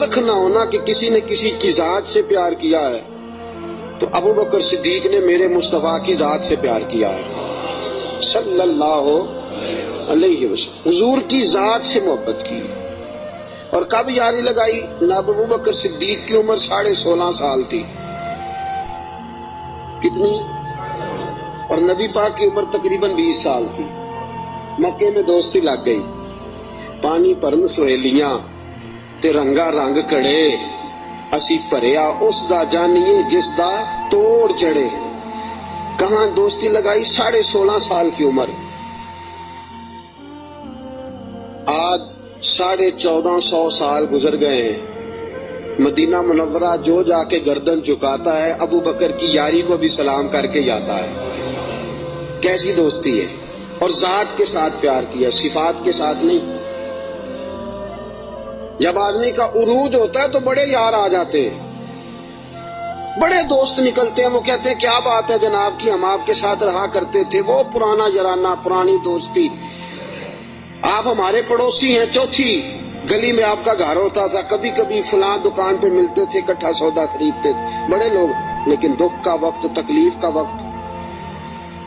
پرکھ نہ ہونا کہ کسی نے کسی کی ذات سے پیار کیا ہے تو ابو بکر صدیق نے میرے مصطفیٰ کی ذات سے پیار کیا ہے صلی اللہ علیہ وسلم، حضور کی ذات سے محبت کی۔ اور کب یاری لگائی؟ جناب ابو بکر صدیق کی عمر 16.5 سال تھی۔ کتنی؟ اور نبی پاک کی عمر تقریباً 20 سال تھی۔ مکے میں دوستی لگ گئی، پانی پرن سہیلیاں تے رنگا رنگ کڑے، اسی پریا اس دا جانیے جس دا توڑ چڑھے۔ کہاں دوستی لگائی؟ 16.5 سال کی عمر۔ آج 1450 سال گزر گئے ہیں، مدینہ منورہ جو جا کے گردن چکاتا ہے ابو بکر کی یاری کو بھی سلام کر کے جاتا ہے۔ کیسی دوستی ہے! اور ذات کے ساتھ پیار کیا، صفات کے ساتھ نہیں۔ جب آدمی کا عروج ہوتا ہے تو بڑے یار آ جاتے ہیں، بڑے دوست نکلتے ہیں، وہ کہتے ہیں کیا بات ہے جناب کی، ہم آپ کے ساتھ رہا کرتے تھے، وہ پرانا یارانہ، پرانی دوستی، آپ ہمارے پڑوسی ہیں، چوتھی گلی میں آپ کا گھر ہوتا تھا، کبھی کبھی فلاں دکان پہ ملتے تھے، اکٹھا سودا خریدتے تھے، بڑے لوگ۔ لیکن دکھ کا وقت، تکلیف کا وقت،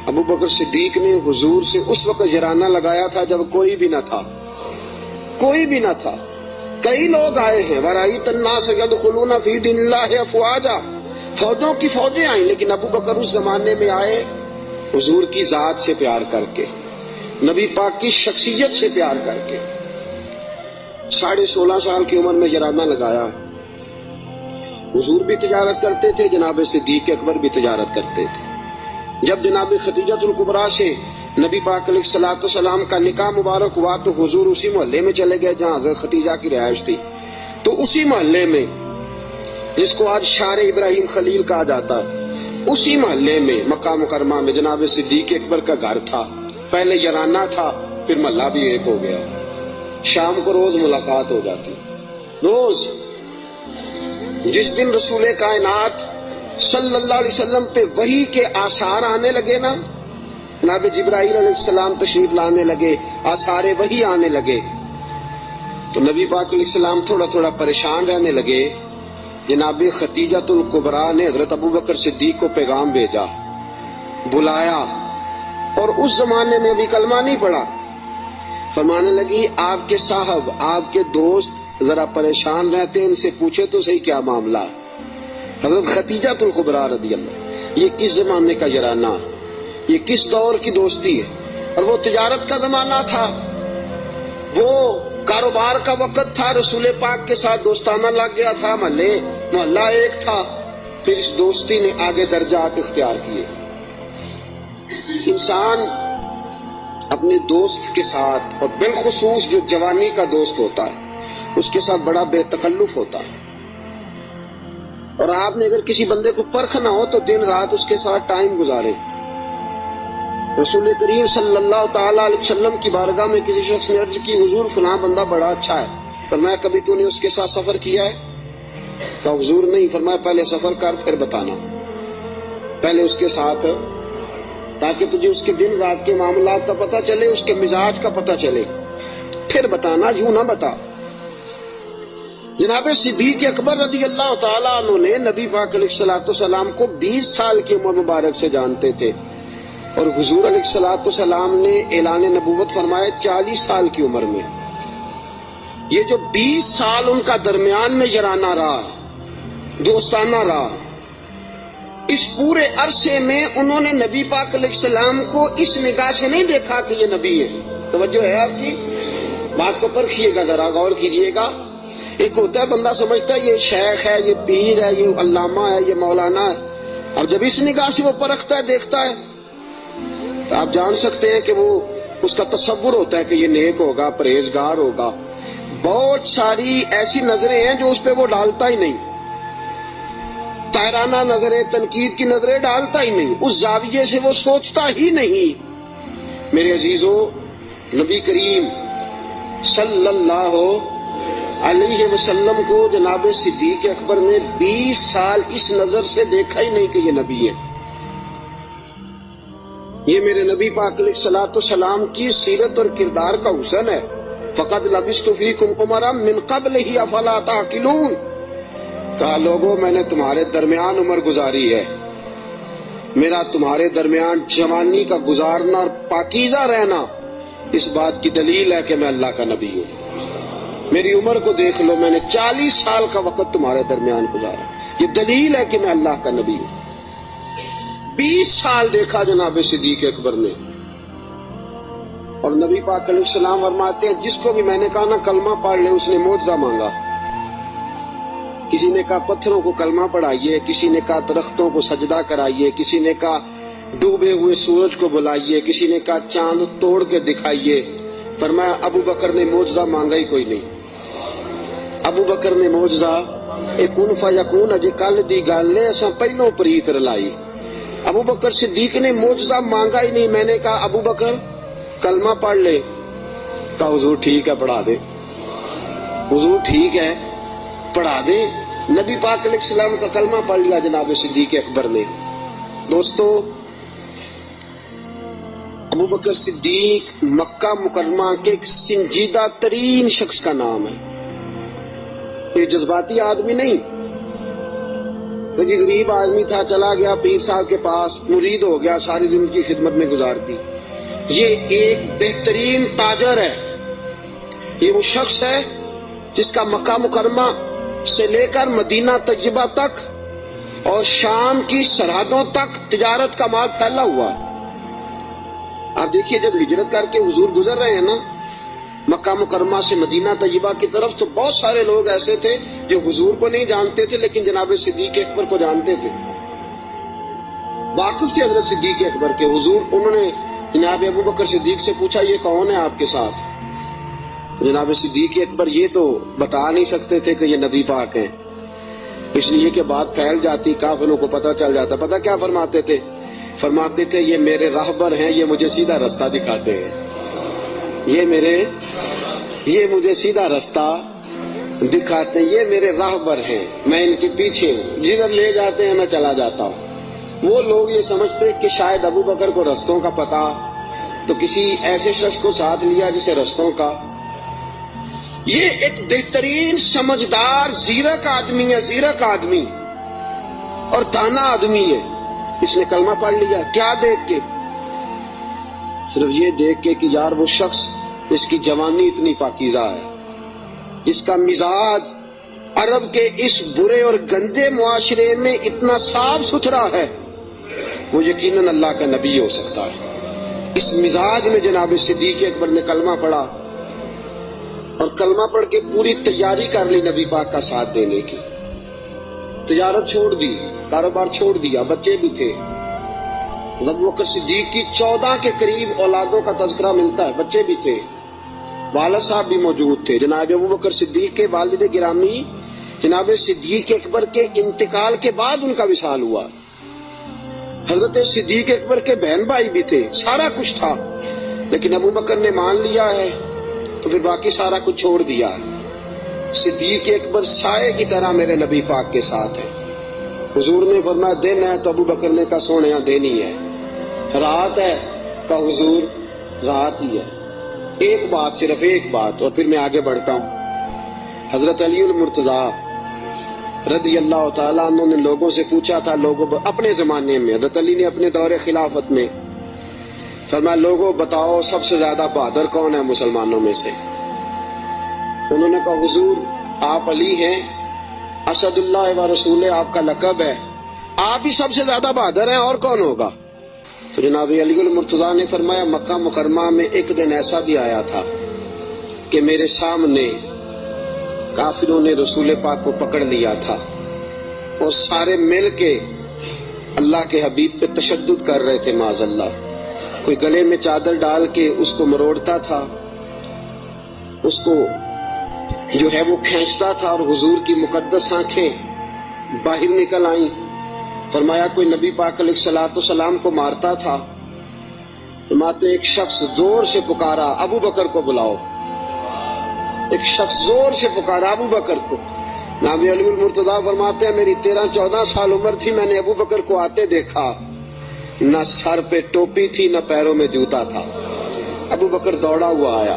ابو بکر صدیق نے حضور سے اس وقت یارانہ لگایا تھا جب کوئی بھی نہ تھا، کوئی بھی نہ تھا۔ کئی لوگ آئے ہیں، وَرَأَيْتَ النَّاسَ يَدْخُلُونَ فِي دِينِ اللَّهِ أَفْوَاجًا، فوجوں کی فوجیں آئیں، لیکن ابو بکر اس زمانے میں آئے حضور کی ذات سے پیار کر کے، نبی پاک کی شخصیت سے پیار کر کے۔ 16.5 سال کی عمر میں یارانہ لگایا۔ حضور بھی تجارت کرتے تھے، جناب صدیق اکبر بھی تجارت کرتے تھے۔ جب جناب خدیجہ الکبریٰ سے نبی پاک علیہ الصلوۃ والسلام کا نکاح مبارک ہوا تو حضور اسی محلے میں چلے گئے جہاں حضرت خدیجہ کی رہائش تھی، تو اسی محلے میں، جس کو آج شار ابراہیم خلیل کہا جاتا ہے، اسی محلے میں مکہ مکرمہ میں جناب صدیق اکبر کا گھر تھا۔ پہلے یارانہ تھا، پھر محلہ بھی ایک ہو گیا، شام کو روز ملاقات ہو جاتی، روز۔ جس دن رسول کائنات صلی اللہ علیہ وسلم پہ وحی کے آثار آنے لگے نا، جناب جبرائیل علیہ السلام تشریف لانے لگے، آثار وحی آنے لگے، تو نبی پاک علیہ السلام تھوڑا تھوڑا پریشان رہنے لگے۔ جناب خدیجہ الکبریٰ نے حضرت ابو بکر صدیق کو پیغام بھیجا، بلایا، اور اس زمانے میں ابھی کلمہ نہیں پڑا۔ فرمانے لگی آپ کے صاحب، آپ کے دوست ذرا پریشان رہتے ہیں، ان سے پوچھے تو صحیح کیا معاملہ۔ حضرت خدیجہ الکبریٰ رضی اللہ، یہ کس زمانے کا یارانہ، یہ کس دور کی دوستی ہے؟ اور وہ تجارت کا زمانہ تھا، وہ کاروبار کا وقت تھا، رسول پاک کے ساتھ دوستانہ لگ گیا تھا، محلہ ایک تھا، پھر اس دوستی نے آگے درجات اختیار کیے۔ انسان اپنے دوست کے ساتھ، اور بالخصوص جو جوانی کا دوست ہوتا ہے، اس کے ساتھ بڑا بے تکلف ہوتا ہے۔ اور آپ نے اگر کسی بندے کو پرکھنا ہو تو دن رات اس کے ساتھ ٹائم گزارے۔ رسول کریم صلی اللہ تعالیٰ علیہ وسلم کی بارگاہ میں کسی شخص نے عرض کی حضور فلاں بندہ بڑا اچھا ہے، فرمایا کبھی تو نے اس کے ساتھ سفر کیا ہے؟ کہا حضور نہیں۔ فرمایا پہلے سفر کر پھر بتانا، پہلے اس کے ساتھ، تاکہ تجھے اس کے دن رات کے معاملات کا پتہ چلے، اس کے مزاج کا پتہ چلے، پھر بتانا، یوں نہ بتا۔ جناب صدیق اکبر رضی اللہ تعالیٰ عنہ نے نبی پاک علیہ الصلوۃ والسلام کو 20 سال کی عمر مبارک سے جانتے تھے، اور حضور علیہ الصلوۃ والسلام نے اعلان نبوت فرمایا 40 سال کی عمر میں۔ یہ جو 20 سال ان کا درمیان میں یارانہ رہا، دوستانہ رہا، اس پورے عرصے میں انہوں نے نبی پاک علیہ السلام کو اس نگاہ سے نہیں دیکھا کہ یہ نبی ہے۔ توجہ ہے آپ کی؟ بات کو پرکھیے گا، ذرا غور کیجیے گا۔ ایک ہوتا ہے بندہ سمجھتا ہے یہ شیخ ہے، یہ پیر ہے، یہ علامہ ہے، یہ مولانا ہے، اب جب اس نگاہ سے وہ پرکھتا ہے، دیکھتا ہے، تو آپ جان سکتے ہیں کہ وہ، اس کا تصور ہوتا ہے کہ یہ نیک ہوگا، پرہیزگار ہوگا۔ بہت ساری ایسی نظریں ہیں جو اس پہ وہ ڈالتا ہی نہیں، تائرانہ نظریں، تنقید کی نظریں ڈالتا ہی نہیں، اس زاویے سے وہ سوچتا ہی نہیں۔ میرے عزیزو، نبی کریم صلی اللہ علیہ وسلم کو جناب صدیق اکبر نے 20 سال اس نظر سے دیکھا ہی نہیں کہ یہ نبی ہے۔ یہ میرے نبی پاک علیہ الصلوۃ والسلام کی سیرت اور کردار کا حسن ہے۔ فقد لبثت فیکم عمرا من قبلہ افلا تعقلون، کہا لوگوں میں نے تمہارے درمیان عمر گزاری ہے، میرا تمہارے درمیان جوانی کا گزارنا اور پاکیزہ رہنا اس بات کی دلیل ہے کہ میں اللہ کا نبی ہوں۔ میری عمر کو دیکھ لو، میں نے 40 سال کا وقت تمہارے درمیان گزارا، یہ دلیل ہے کہ میں اللہ کا نبی ہوں۔ 20 سال دیکھا جناب صدیق اکبر نے، اور نبی پاک علیہ السلام فرماتے ہیں جس کو بھی میں نے کہا نا کلمہ پڑھ لے، اس نے معجزہ مانگا۔ کسی نے کہا پتھروں کو کلمہ پڑھائیے، کسی نے کہا درختوں کو سجدہ کرائیے، کسی نے کہا ڈوبے ہوئے سورج کو بلائیے، کسی نے کہا چاند توڑ کے دکھائیے۔ فرمایا ابو بکر نے معجزہ مانگا ہی کوئی نہیں۔ ابو بکر نے معجزہ کن فیکون اجے کل دی گل ہے، اساں پہلوں پریت رلائی۔ ابو بکر صدیق نے معجزہ مانگا ہی نہیں۔ میں نے کہا ابو بکر کلمہ پڑھ لے، کہا حضور ٹھیک ہے پڑھا دے، حضور ٹھیک ہے پڑھا دے۔ نبی پاک علیہ السلام کا کلمہ پڑھ لیا جناب صدیق اکبر نے۔ دوستو، ابو بکر صدیق مکہ مکرمہ کے ایک سنجیدہ ترین شخص کا نام ہے۔ یہ جذباتی آدمی نہیں، یہ غریب آدمی تھا، چلا گیا پیر صاحب کے پاس، مرید ہو گیا، ساری زندگی خدمت میں گزار دی۔ یہ ایک بہترین تاجر ہے، یہ وہ شخص ہے جس کا مکہ مکرمہ سے لے کر مدینہ طیبہ تک اور شام کی سرحدوں تک تجارت کا مال پھیلا ہوا ہے۔ آپ دیکھیے جب ہجرت کر کے حضور گزر رہے ہیں نا مکہ مکرمہ سے مدینہ طیبہ کی طرف، تو بہت سارے لوگ ایسے تھے جو حضور کو نہیں جانتے تھے لیکن جناب صدیق اکبر کو جانتے تھے، واقف تھے حضرت صدیق اکبر کے۔ حضور انہوں نے جناب ابو بکر صدیق سے پوچھا یہ کون ہے آپ کے ساتھ؟ جناب صدیق اکبر یہ تو بتا نہیں سکتے تھے کہ یہ نبی پاک ہیں، اس لیے کہ بات پھیل جاتی، کافروں کو پتہ چل جاتا۔ پتہ کیا فرماتے تھے؟ فرماتے تھے یہ میرے راہبر ہیں، یہ مجھے سیدھا رستہ دکھاتے ہیں، یہ مجھے سیدھا رستہ دکھاتے ہیں، یہ میرے راہبر ہیں، میں ان کے پیچھے ہوں، جدھر لے جاتے ہیں میں چلا جاتا ہوں۔ وہ لوگ یہ سمجھتے کہ شاید ابو بکر کو رستوں کا پتہ، تو کسی ایسے شخص کو ساتھ لیا جسے رستوں کا۔ یہ ایک بہترین سمجھدار زیرک آدمی اور دانا آدمی ہے۔ اس نے کلمہ پڑھ لیا، کیا دیکھ کے؟ صرف یہ دیکھ کے کہ یار وہ شخص اس کی جوانی اتنی پاکیزہ ہے، اس کا مزاج عرب کے اس برے اور گندے معاشرے میں اتنا صاف ستھرا ہے، وہ یقیناً اللہ کا نبی ہو سکتا ہے۔ اس مزاج میں جناب صدیق اکبر نے کلمہ پڑھا، اور کلمہ پڑھ کے پوری تیاری کر لی نبی پاک کا ساتھ دینے کی۔ تجارت چھوڑ دی، کاروبار چھوڑ دیا، بچے بھی تھے۔ ابو بکر صدیق کی 14 کے قریب اولادوں کا تذکرہ ملتا ہے، بچے بھی تھے، والد صاحب بھی موجود تھے۔ جناب ابو بکر صدیق کے والد گرامی جناب صدیق اکبر کے انتقال کے بعد ان کا وصال ہوا۔ حضرت صدیق اکبر کے بہن بھائی بھی تھے، سارا کچھ تھا، لیکن ابو بکر نے مان لیا ہے تو پھر باقی سارا کچھ چھوڑ دیا ہے۔ صدیق اکبر سائے کی طرح میرے نبی پاک کے ساتھ ہے۔ حضور نے فرمایا دن ہے تو ابو بکر نے کہا سونے دن ہی ہے، رات ہے تو حضور رات ہی ہے۔ ایک بات، صرف ایک بات، اور پھر میں آگے بڑھتا ہوں۔ حضرت علی المرتضیٰ رضی اللہ تعالیٰ عنہ نے لوگوں سے پوچھا تھا، لوگوں اپنے زمانے میں حضرت علی نے اپنے دور خلافت میں فرمایا لوگوں بتاؤ سب سے زیادہ بہادر کون ہے مسلمانوں میں سے؟ انہوں نے کہا حضور آپ علی ہیں، اسد اللہ و رسول آپ کا لقب ہے، آپ ہی سب سے زیادہ بہادر ہیں، اور کون ہوگا؟ تو جناب علی المرتضیٰ نے فرمایا مکہ مکرمہ میں ایک دن ایسا بھی آیا تھا کہ میرے سامنے کافروں نے رسول پاک کو پکڑ لیا تھا اور سارے مل کے اللہ کے حبیب پہ تشدد کر رہے تھے، معاذ اللہ۔ کوئی گلے میں چادر ڈال کے اس کو مروڑتا تھا، اس کو جو ہے وہ کھینچتا تھا، اور حضور کی مقدس آنکھیں باہر نکل آئیں۔ فرمایا کوئی نبی پاک علیہ الصلوۃ والسلام کو مارتا تھا۔ فرماتے ایک شخص زور سے پکارا ابو بکر کو بلاؤ، ایک شخص زور سے پکارا ابو بکر کو۔ نبی علی المرتضیٰ فرماتے ہیں میری 13-14 سال عمر تھی، میں نے ابو بکر کو آتے دیکھا، نہ سر پہ ٹوپی تھی نہ پیروں میں جوتا تھا۔ ابو بکر دوڑا ہوا آیا،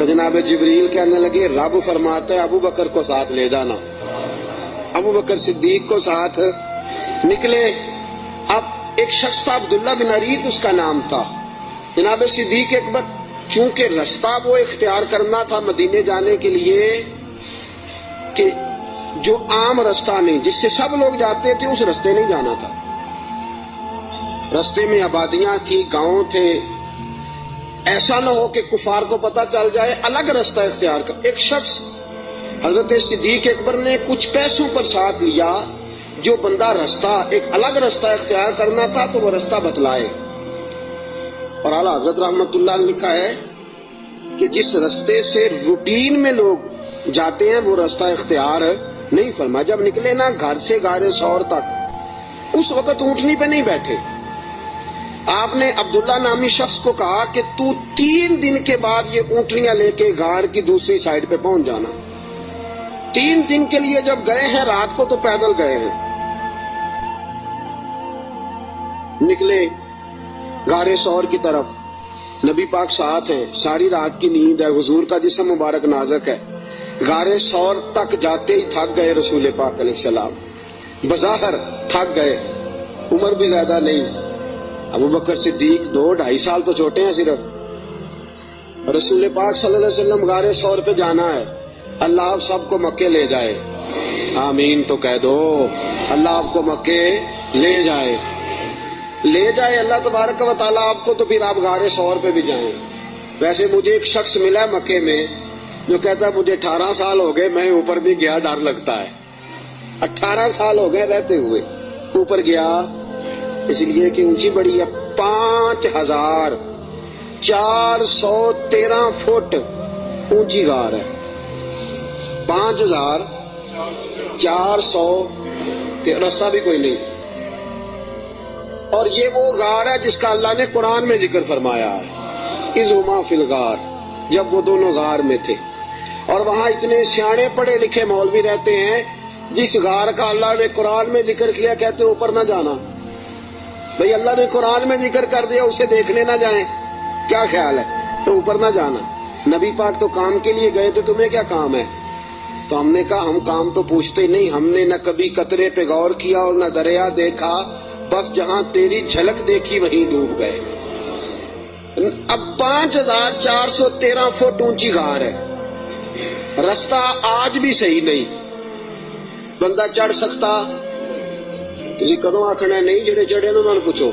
تو جناب جبریل کہنے لگے رب فرماتا ہے ابو بکر کو ساتھ لے جانا. ابو بکر صدیق کو ساتھ نکلے. اب ایک شخص تھا عبداللہ بن عریت اس کا نام تھا. جناب صدیق اکبر چونکہ رستہ وہ اختیار کرنا تھا مدینے جانے کے لیے کہ جو عام رستہ نہیں جس سے سب لوگ جاتے تھے اس رستے نہیں جانا تھا. رستے میں آبادیاں تھی، گاؤں تھے، ایسا نہ ہو کہ کفار کو پتہ چل جائے، الگ رستہ اختیار کر. ایک شخص حضرت صدیق اکبر نے کچھ پیسوں پر ساتھ لیا، جو بندہ رستہ ایک الگ رستہ اختیار کرنا تھا تو وہ رستہ بتلائے. اور اعلیٰ حضرت رحمت اللہ نے لکھا ہے کہ جس رستے سے روٹین میں لوگ جاتے ہیں وہ رستہ اختیار نہیں فرمایا. جب نکلے نا گھر سے غار ثور تک، اس وقت اونٹنی پہ نہیں بیٹھے. آپ نے عبداللہ نامی شخص کو کہا کہ تو 3 دن کے بعد یہ اونٹنیاں لے کے غار کی دوسری سائڈ پہ پہنچ جانا. 3 دن کے لیے جب گئے ہیں، رات کو تو پیدل گئے ہیں. نکلے غار ثور کی طرف، نبی پاک ساتھ ہیں، ساری رات کی نیند ہے، حضور کا جسم مبارک نازک ہے. غار ثور تک جاتے ہی تھک گئے رسول پاک علیہ السلام، بظاہر تھک گئے، عمر بھی زیادہ نہیں. ابو بکر صدیق 2-2.5 سال تو چھوٹے ہیں صرف. رسول پاک صلی اللہ علیہ وسلم غار ثور پہ جانا ہے، اللہ آپ سب کو مکے لے جائے. آمین تو کہہ دو. اللہ آپ کو مکے لے جائے، لے جائے اللہ تبارک و تعالیٰ آپ کو، تو پھر آپ غار ثور پہ بھی جائیں. ویسے مجھے ایک شخص ملا ہے مکے میں جو کہتا ہے مجھے 18 سال ہو گئے میں اوپر نہیں گیا، ڈر لگتا ہے. 18 سال ہو گئے رہتے ہوئے اوپر گیا اس لیے کہ اونچی بڑی ہے. 5413 فٹ اونچی غار ہے. 5400 رستہ بھی کوئی نہیں. اور یہ وہ غار ہے جس کا اللہ نے قرآن میں ذکر فرمایا ہے، اذ ہما فی الغار، جب وہ دونوں غار میں تھے. اور وہاں اتنے سیانے پڑھے لکھے مولوی رہتے ہیں، جس غار کا اللہ نے قرآن میں ذکر کیا کہتے اوپر نہ جانا. بھئی اللہ نے قرآن میں ذکر کر دیا، اسے دیکھنے نہ جائیں، کیا خیال ہے؟ تو اوپر نہ جانا. نبی پاک تو کام کے لیے گئے تھے، تمہیں کیا کام ہے؟ تو ہم نے کہا ہم کام تو پوچھتے نہیں، ہم نے نہ کبھی قطرے پہ غور کیا اور نہ دریا دیکھا، بس جہاں تیری جھلک دیکھی وہیں ڈوب گئے. اب 5413 فٹ اونچی غار ہے. رستہ آج بھی صحیح نہیں. بندہ چڑھ سکتا؟ تسی کدوں آکھنا ہے نہیں، جڑے چڑھے انہوں نے پوچھو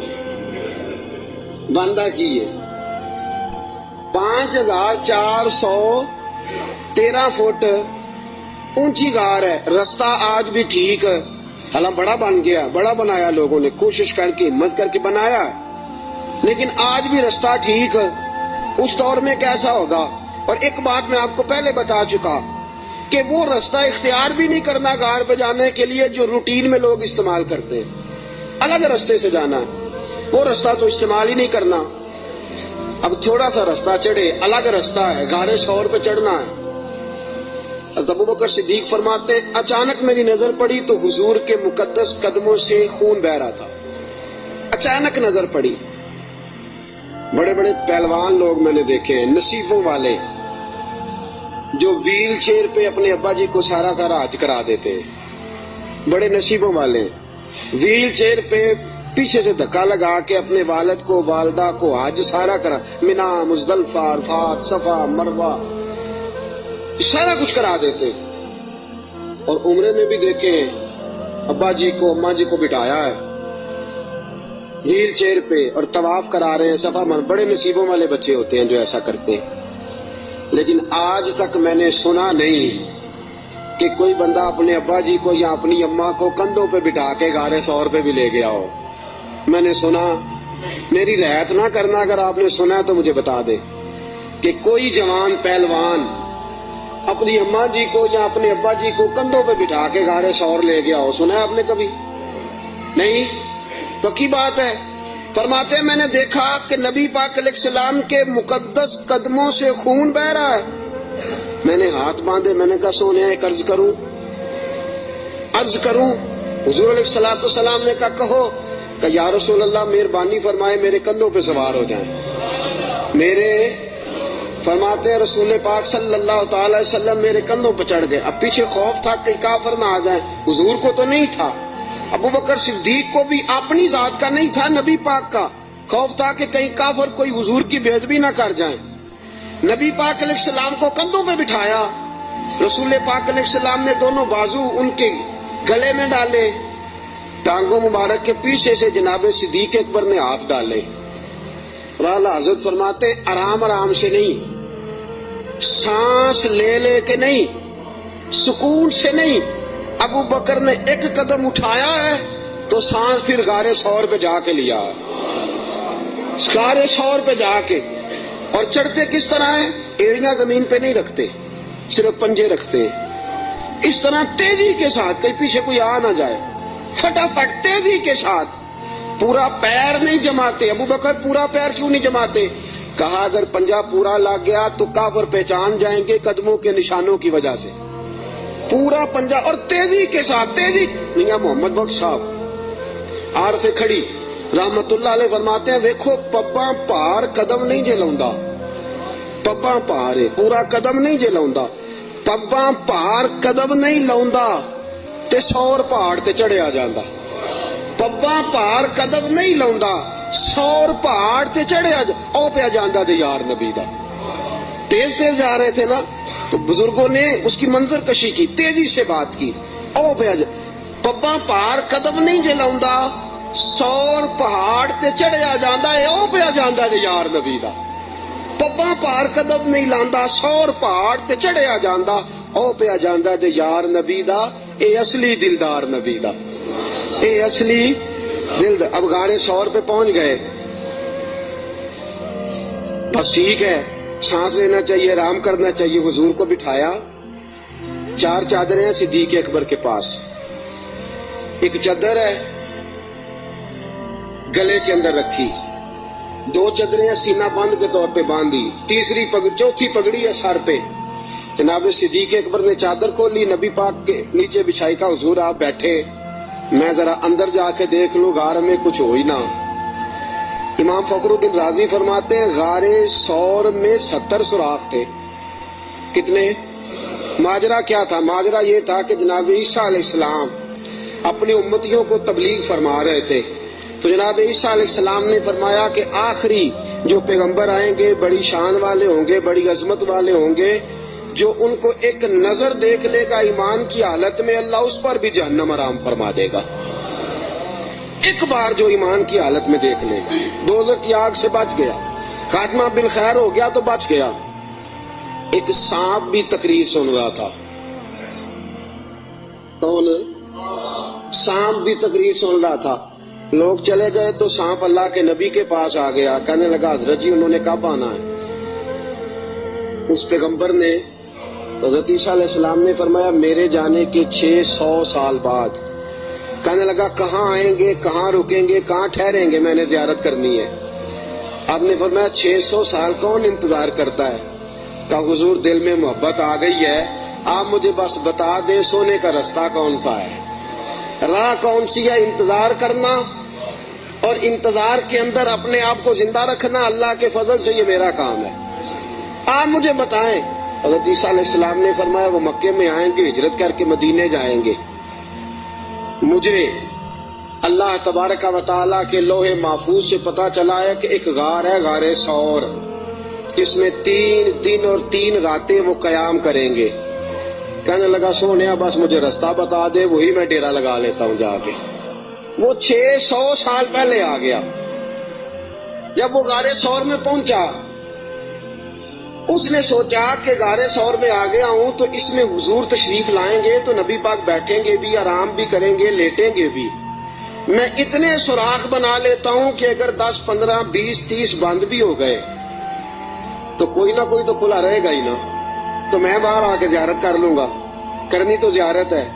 بندہ کی ہے. 5413 فٹ اونچی غار ہے. رستہ آج بھی ٹھیک، حالانکہ بڑا بن گیا، بڑا بنایا لوگوں نے، کوشش کر کے ہمت کر کے بنایا، لیکن آج بھی رستہ ٹھیک. اس دور میں کیسا ہوگا؟ اور ایک بات میں آپ کو پہلے بتا چکا کہ وہ رستہ اختیار بھی نہیں کرنا غار پہ جانے کے لیے جو روٹین میں لوگ استعمال کرتے ہیں. الگ رستے سے جانا، وہ رستہ تو استعمال ہی نہیں کرنا. اب تھوڑا سا رستہ چڑھے، الگ رستہ ہے، غار ثور پہ چڑھنا ہے. حضرت ابو بکر صدیق فرماتے ہیں اچانک میری نظر پڑی تو حضور کے مقدس قدموں سے خون بہ رہا تھا. اچانک نظر پڑی. بڑے بڑے پہلوان لوگ میں نے دیکھے ہیں، نصیبوں والے، جو ویل چیئر پہ اپنے ابا جی کو سارا حج کرا دیتے ہیں. بڑے نصیبوں والے ویل چیئر پہ پیچھے سے دھکا لگا کے اپنے والد کو والدہ کو حج سارا کرا، منا، مزدلفہ، عرفات، صفا، مروہ، سارا کچھ کرا دیتے. اور عمرے میں بھی دیکھیں ابا جی کو اماں جی کو بٹھایا ہے ویل چیئر پہ اور طواف کرا رہے ہیں صفا من. بڑے نصیبوں والے بچے ہوتے ہیں جو ایسا کرتے ہیں. لیکن آج تک میں نے سنا نہیں کہ کوئی بندہ اپنے ابا جی کو یا اپنی اماں کو کندھوں پہ بٹھا کے غار ثور پہ بھی لے گیا ہو. میں نے سنا، میری رعایت نہ کرنا اگر آپ نے سنا تو مجھے بتا دے کہ کوئی جوان پہلوان اپنی اماں جی کو یا اپنے ابا جی کو کندھوں پہ بٹھا کے غار ثور لے گیا ہو. سنا ہے آپ نے کبھی؟ نہیں. پکی بات ہے. فرماتے ہیں میں نے دیکھا کہ نبی پاک علیہ السلام کے مقدس قدموں سے خون بہ رہا ہے. میں نے ہاتھ باندھے، میں نے کہا سونے ایک عرض کروں. حضور علیہ الصلوۃ والسلام نے کہا کہو. کہ یا رسول اللہ مہربانی فرمائے میرے کندھوں پہ سوار ہو جائیں. میرے فرماتے ہیں رسول پاک صلی اللہ تعالی علیہ وسلم میرے کندھوں پہ چڑھ گئے. اب پیچھے خوف تھا کہ کافر نہ آ جائیں. حضور کو تو نہیں تھا, ابو بکر صدیق کو بھی اپنی ذات کا نہیں تھا, نبی پاک کا خوف تھا کہ کہیں کافر کوئی حضور کی بے ادبی نہ کر جائیں. نبی پاک علیہ السلام کو کندھوں پہ بٹھایا. رسول پاک علیہ السلام نے دونوں بازو ان کے گلے میں ڈالے, ٹانگوں مبارک کے پیچھے سے جناب صدیق اکبر نے ہاتھ ڈالے. اور اعلیٰ حضرت فرماتے آرام آرام سے نہیں, سانس لے لے کے نہیں, سکون سے نہیں. ابو بکر نے ایک قدم اٹھایا ہے تو سانس پھر غار ثور پہ جا کے لیا, غار ثور پہ جا کے. اور چڑھتے کس طرح ہے, ایڑیاں زمین پہ نہیں رکھتے, صرف پنجے رکھتے ہیں. اس طرح تیزی کے ساتھ, کہیں پیچھے کوئی آ نہ جائے, فٹافٹ تیزی کے ساتھ. پورا پیر نہیں جماتے. ابو بکر پورا پیر کیوں نہیں جماتے؟ کہا اگر پنجہ پورا لگ گیا تو کافر پہچان جائیں گے قدموں کے نشانوں کی وجہ سے. پورا پنجہ اور تیزی کے ساتھ. تیزی میاں محمد بخش صاحب عارف کھڑی رحمت اللہ علیہ فرماتے ہیں ویکھو پپاں پار قدم نہیں جے لاؤندا, پپاں پار پورا قدم نہیں جے لاؤندا, پپاں پار قدم نہیں لاؤندا تے سور پہاڑ تے چڑھیا جاندا. پپاں پار قدم نہیں لاؤندا, سور پہاڑ تے چڑھیا او پیا جاندا تے یار نبی دا. تیز تیز جا رہے تھے نا, تو بزرگوں نے اس کی منظر کشی کی, تیزی سے بات کی. او پیا پپاں پار قدم نہیں جے لاؤندا, سور پہاڑ تے چڑھیا جاندا ہے او پیا جاندا تے یار نبی دا. پپاں پار قدم نہیں لاندا, سور پہاڑ تے چڑھیا جاندا او پیا جاندا تے یار نبی دا. اے اصلی دلدار نبی دا, اے اصلی دلدار. اب غار ثور پہ پہنچ گئے, بس ٹھیک ہے, سانس لینا چاہیے, آرام کرنا چاہیے. حضور کو بٹھایا, 4 چادریں ہیں صدیق اکبر کے پاس. ایک چادر ہے گلے کے اندر رکھی, 2 چادریں سینہ بند کے طور پہ باندھی, چوتھی پگڑی ہے سر پہ. جناب صدیق اکبر نے چادر کھولی, نبی پاک کے نیچے بچھائی. کا حضور آپ بیٹھے, میں ذرا اندر جا کے دیکھ لوں غار میں کچھ ہو ہی نہ. امام فخر الدین رازی فرماتے ہیں غار ثور میں 70 سوراخ تھے. کتنے؟ ماجرا کیا تھا؟ ماجرا یہ تھا کہ جناب عیسیٰ علیہ السلام اپنی امتیوں کو تبلیغ فرما رہے تھے. تو جناب عیسیٰ علیہ السلام نے فرمایا کہ آخری جو پیغمبر آئیں گے بڑی شان والے ہوں گے, بڑی عظمت والے ہوں گے, جو ان کو ایک نظر دیکھ لے گا ایمان کی حالت میں, اللہ اس پر بھی جہنم حرام فرما دے گا. ایک بار جو ایمان کی حالت میں دیکھ لے گا, دوزخ کی آگ سے بچ گیا, خاتمہ بالخیر ہو گیا تو بچ گیا. ایک سانپ بھی تقریر سن رہا تھا. کون؟ سانپ بھی تقریر سن رہا تھا. لوگ چلے گئے تو سانپ اللہ کے نبی کے پاس آ گیا, کہنے لگا حضرت جی انہوں نے کب آنا ہے؟ اس پیغمبر نے, حضرت عیسیٰ علیہ السلام نے فرمایا میرے جانے کے 600 سال بعد. کہنے لگا کہاں آئیں گے, کہاں رکیں گے, کہاں ٹھہریں گے, میں نے زیارت کرنی ہے. آپ نے فرمایا 600 سال کون انتظار کرتا ہے؟ کہا حضور دل میں محبت آ گئی ہے, آپ مجھے بس بتا دیں سونے کا رستہ کون سا ہے, راہ کون سی ہے. انتظار کرنا اور انتظار کے اندر اپنے آپ کو زندہ رکھنا اللہ کے فضل سے یہ میرا کام ہے, آپ مجھے بتائیں. حضرت عیسیٰ علیہ السلام نے فرمایا وہ مکے میں آئیں گے, ہجرت کر کے مدینے جائیں گے. مجھے اللہ تبارک و تعالیٰ کے لوح محفوظ سے پتا چلا ہے کہ ایک غار ہے, غار ثور, اس میں 3 دن اور 3 راتیں وہ قیام کریں گے. کہنے لگا سونیا بس مجھے رستہ بتا دے, وہی میں ڈیرا لگا لیتا ہوں جا کے. وہ 600 سال پہلے آ گیا. جب وہ غار ثور میں پہنچا, اس نے سوچا کہ غار ثور میں آ گیا ہوں تو اس میں حضور تشریف لائیں گے تو نبی پاک بیٹھیں گے بھی, آرام بھی کریں گے, لیٹیں گے بھی. میں اتنے سوراخ بنا لیتا ہوں کہ اگر 10 15 20 30 بند بھی ہو گئے تو کوئی نہ کوئی تو کھلا رہے گا ہی نا, تو میں باہر آ کے زیارت کر لوں گا. کرنی تو زیارت ہے.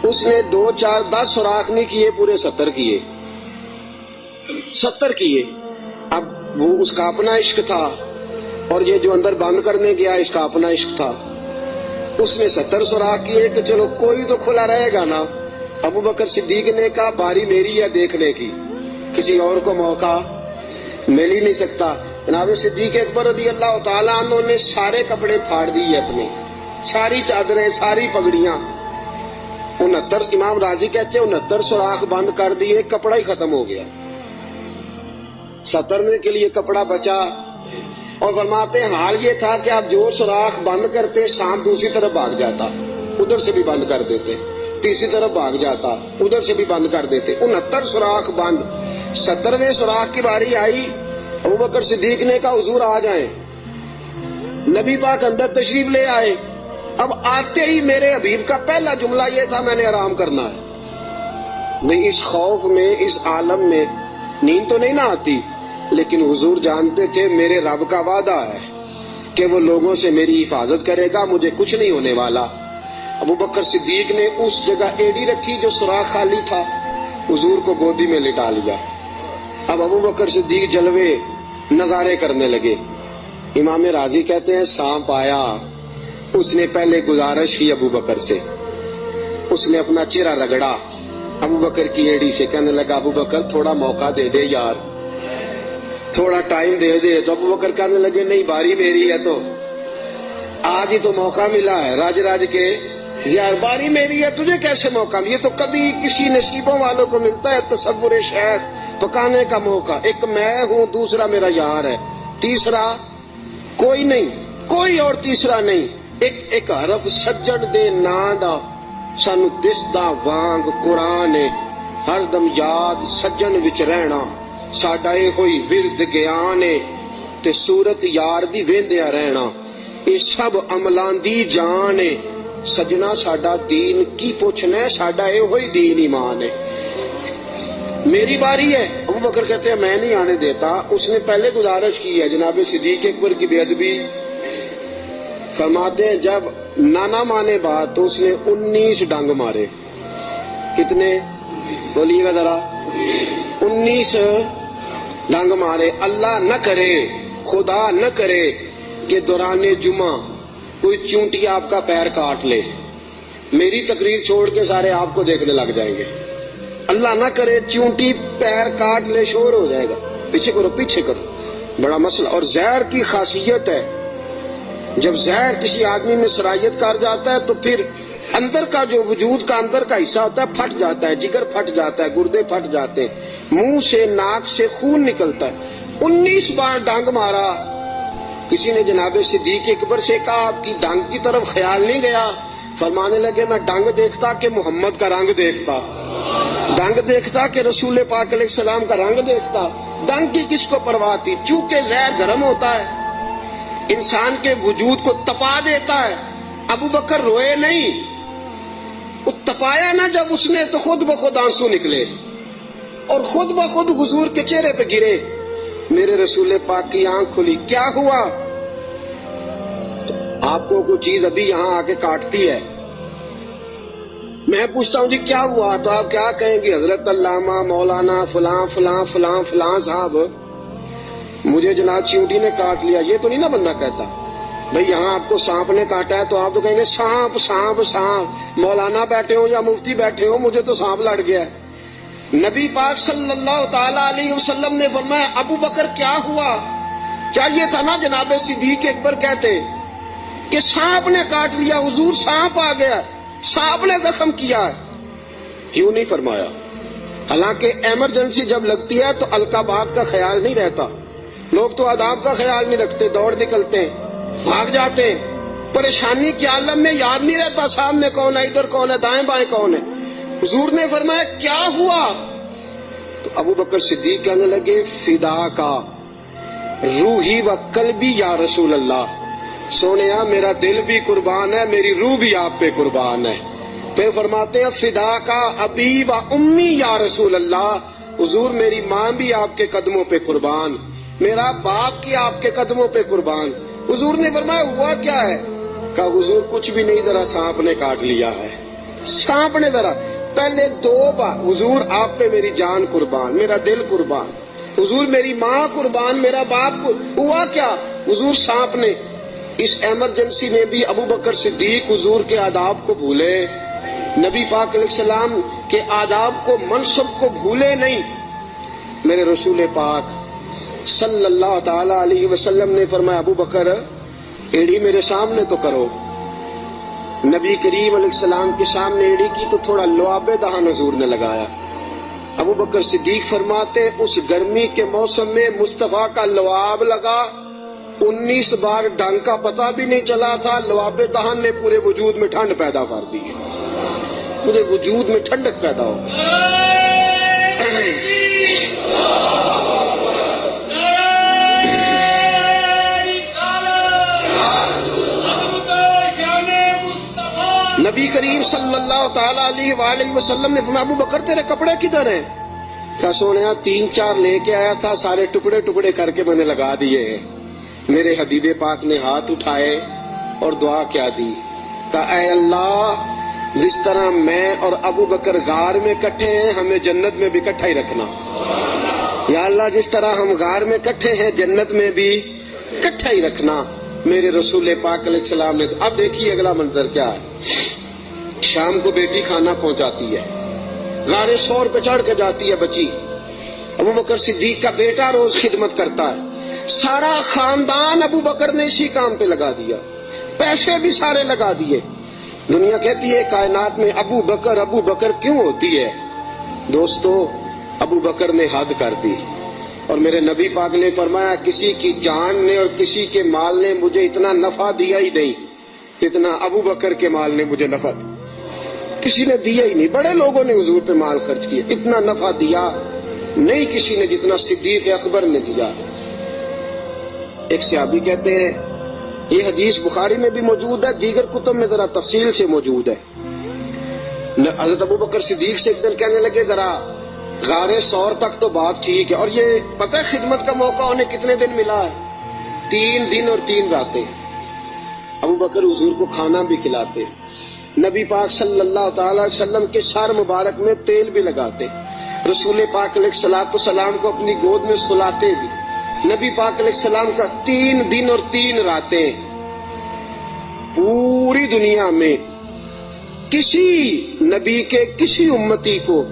اس نے 2 4 10 سوراخ نہیں کیے, پورے 70 کیے. 70 کیے. اب وہ اس کا اپنا عشق تھا اور یہ جو اندر بند کرنے گیا اس کا اپنا عشق تھا. اس نے 70 سوراخ کیے کہ چلو کوئی تو کھلا رہے گا نا. ابو بکر صدیق نے کہا باری میری ہے دیکھنے کی, کسی اور کو موقع مل ہی نہیں سکتا. جناب صدیق اکبر رضی اللہ تعالیٰ عنہ نے سارے کپڑے پھاڑ دیے اپنے، ساری چادریں، ساری پگڑیاں، 69 امام راضی کہتے ہیں 69 سوراخ بند کر دیے، کپڑا ہی ختم ہو گیا، 70 کے لیے کپڑا بچا۔ اور فرماتے ہیں حال یہ تھا کہ آپ جو سوراخ بند کرتے سانپ دوسری طرف بھاگ جاتا، ادھر سے بھی بند کر دیتے، تیسری طرف بھاگ جاتا، ادھر سے بھی بند کر دیتے، 69 سوراخ بند۔ 70ویں سوراخ کی باری آئی، ابوبکر صدیق نے کہا حضور آ جائیں، نبی پاک اندر تشریف لے آئے۔ اب آتے ہی میرے حبیب کا پہلا جملہ یہ تھا میں نے آرام کرنا ہے۔ میں اس خوف میں، اس عالم میں نیند تو نہیں نہ آتی، لیکن حضور جانتے تھے میرے رب کا وعدہ ہے کہ وہ لوگوں سے میری حفاظت کرے گا، مجھے کچھ نہیں ہونے والا۔ ابوبکر صدیق نے اس جگہ ایڑی رکھی جو سوراخ خالی تھا، حضور کو گودی میں لٹا لیا۔ اب ابوبکر صدیق جلوے نظارے کرنے لگے۔ امام راضی کہتے ہیں سانپ آیا، اس نے پہلے گزارش کی ابوبکر سے، اس نے اپنا چہرہ رگڑا ابوبکر کی ایڑی سے، کہنے لگا ابوبکر تھوڑا موقع دے دے یار، تھوڑا ٹائم دے دے۔ تو ابوبکر کہنے لگے نہیں باری میری ہے، تو آج ہی تو موقع ملا ہے، راج راج کے یار باری میری ہے، تجھے کیسے موقع؟ یہ تو کبھی کسی نصیبوں والوں کو ملتا ہے تصور شیخ پکانے کا موقع۔ ایک میں ہوں، دوسرا میرا یار ہے، تیسرا کوئی نہیں، کوئی اور تیسرا نہیں۔ ایک حرف سجن دے نا دا سانو دسدا وانگ قرآن، ہر دم یاد سجن وچ رہنا ساڈا اے ہوئی ورد گیان، تے صورت یار دی ویندیا رہنا اے سب عملاں دی جان۔ سجنا ساڈا دین کی پوچھنا ہے، ساڈا اے ہوئی دین ایمان ہے۔ میری باری ہے، ابوبکر کہتے ہیں میں نہیں آنے دیتا۔ اس نے پہلے گزارش کی ہے، جناب صدیق اکبر کی بے ادبی فرماتے ہیں جب نانا مانے بات تو اس نے 19 ڈنگ مارے۔ کتنے بولیے گا ذرا؟ 19 ڈنگ مارے۔ اللہ نہ کرے، خدا نہ کرے کہ دوران جمعہ کوئی چونٹی آپ کا پیر کاٹ لے، میری تقریر چھوڑ کے سارے آپ کو دیکھنے لگ جائیں گے۔ اللہ نہ کرے چونٹی پیر کاٹ لے، شور ہو جائے گا، پیچھے کرو پیچھے کرو، بڑا مسئلہ۔ اور زہر کی خاصیت ہے، جب زہر کسی آدمی میں سرایت کر جاتا ہے تو پھر اندر کا جو وجود کا اندر کا حصہ ہوتا ہے پھٹ جاتا ہے، جگر پھٹ جاتا ہے، گردے پھٹ جاتے ہیں، منہ سے ناک سے خون نکلتا ہے۔ 19 بار ڈانگ مارا۔ کسی نے جناب صدیق اکبر سے کہا آپ کی ڈانگ کی طرف خیال نہیں گیا؟ فرمانے لگے میں ڈانگ دیکھتا کہ محمد کا رنگ دیکھتا، ڈانگ دیکھتا کہ رسول پاک علیہ السلام کا رنگ دیکھتا۔ ڈانگ کی کس کو پرواہ تھی؟ چونکہ زہر گرم ہوتا ہے، انسان کے وجود کو تپا دیتا ہے۔ ابو بکر روئے نہیں، وہ تپایا نہ جب اس نے تو خود بخود آنسو نکلے اور خود بخود حضور کے چہرے پہ گرے۔ میرے رسول پاک کی آنکھ کھلی، کیا ہوا؟ تو آپ کو کوئی چیز ابھی یہاں آ کے کاٹتی ہے، میں پوچھتا ہوں جی کیا ہوا؟ تو آپ کیا کہیں گے؟ حضرت علامہ مولانا فلاں فلاں فلاں فلاں صاحب مجھے جناب چیونٹی نے کاٹ لیا۔ یہ تو نہیں نا بندہ کہتا بھئی یہاں آپ کو سانپ نے کاٹا ہے، تو آپ تو کہیں گے سانپ سانپ سانپ، مولانا بیٹھے ہو یا مفتی بیٹھے ہو مجھے تو سانپ لڑ گیا ہے۔ نبی پاک صلی اللہ تعالی علیہ وسلم نے فرمایا ابو بکر کیا ہوا؟ چاہیے تھا نا جناب صدیق اکبر کہتے کہ سانپ نے کاٹ لیا، حضور سانپ آ گیا، سانپ نے زخم کیا ہے، کیوں نہیں فرمایا؟ حالانکہ ایمرجنسی جب لگتی ہے تو القابات کا خیال نہیں رہتا، لوگ تو آداب کا خیال نہیں رکھتے، دوڑ نکلتے ہیں، بھاگ جاتے ہیں، پریشانی کے عالم میں یاد نہیں رہتا سامنے کون ہے، ادھر کون ہے، دائیں بائیں کون ہے۔ حضور نے فرمایا کیا ہوا؟ تو ابو بکر صدیق کہنے لگے فدا کا روحی و قلبی یا رسول اللہ، سونیا میرا دل بھی قربان ہے، میری روح بھی آپ پہ قربان ہے۔ پھر فرماتے ہیں فدا کا ابی و امی یا رسول اللہ، حضور میری ماں بھی آپ کے قدموں پہ قربان، میرا باپ کی آپ کے قدموں پہ قربان۔ حضور نے فرمایا ہوا کیا ہے؟ کہا حضور کچھ بھی نہیں، ذرا سانپ نے کاٹ لیا ہے، سانپ نے ذرا پہلے 2 بار حضور آپ پہ میری جان قربان، میرا دل قربان، حضور میری ماں قربان، میرا باپ ہوا کیا؟ حضور سانپ نے۔ اس ایمرجنسی میں بھی ابو بکر صدیق حضور کے آداب کو بھولے، نبی پاک علیہ السلام کے آداب کو، منصب کو بھولے نہیں۔ میرے رسول پاک صلی اللہ تعالی علیہ وسلم نے فرمایا ابو بکر ایڑی میرے سامنے تو کرو. نبی کریم علیہ السلام کے سامنے ایڑی کی تو تھوڑا لعاب دہن حضور نے لگایا. ابو بکر صدیق فرماتے اس گرمی کے موسم میں مصطفیٰ کا لعاب لگا 19 بار ڈنگ کا پتہ بھی نہیں چلا تھا. لعاب دہن نے پورے وجود میں ٹھنڈ پیدا کر دی, پورے وجود میں ٹھنڈک پیدا ہو گئی. نبی کریم صلی اللہ تعالی علیہ وآلہ وسلم نے فرمایا ابو بکر تیرے کپڑے کدھر ہیں؟ کہا سونیا 3-4 لے کے آیا تھا, سارے ٹکڑے ٹکڑے کر کے میں نے لگا دیے ہیں. میرے حبیب پاک نے ہاتھ اٹھائے اور دعا کیا دی, کہا اے اللہ جس طرح میں اور ابو بکر غار میں کٹھے ہیں ہمیں جنت میں بھی کٹھا ہی رکھنا. یا اللہ جس طرح ہم غار میں کٹھے ہیں جنت میں بھی کٹھا ہی رکھنا. میرے رسول پاک علیہ السلام نے. اب دیکھیے اگلا منظر کیا ہے. شام کو بیٹی کھانا پہنچاتی ہے, غار سور پہ چڑھ کے جاتی ہے بچی. ابو بکر صدیق کا بیٹا روز خدمت کرتا ہے. سارا خاندان ابو بکر نے اسی کام پہ لگا دیا, پیسے بھی سارے لگا دیے. دنیا کہتی ہے کائنات میں ابو بکر کیوں ہوتی ہے؟ دوستو ابو بکر نے حد کر دی. اور میرے نبی پاک نے فرمایا کسی کی جان نے اور کسی کے مال نے مجھے اتنا نفع دیا ہی نہیں جتنا ابو بکر کے مال نے مجھے نفع دیا. کسی نے دیا ہی نہیں. بڑے لوگوں نے حضور پہ مال خرچ کیا, اتنا نفع دیا نہیں کسی نے جتنا صدیق اکبر نے دیا. ایک صحابی کہتے ہیں یہ حدیث بخاری میں بھی موجود ہے, دیگر کتب میں ذرا تفصیل سے موجود ہے. حضرت ابو بکر صدیق سے ایک دن کہنے لگے ذرا غار سور تک تو بات ٹھیک ہے, اور یہ پتہ ہے خدمت کا موقع انہیں کتنے دن ملا ہے؟ 3 دن اور 3 راتیں. ابو بکر حضور کو کھانا بھی کھلاتے, نبی پاک صلی اللہ تعالی وسلم کے سر مبارک میں تیل بھی لگاتے, رسول پاک علیہ الصلوۃ والسلام کو اپنی گود میں سلاتے بھی. نبی پاک علیہ السلام کا 3 دن اور 3 راتیں. پوری دنیا میں کسی نبی کے کسی امتی کو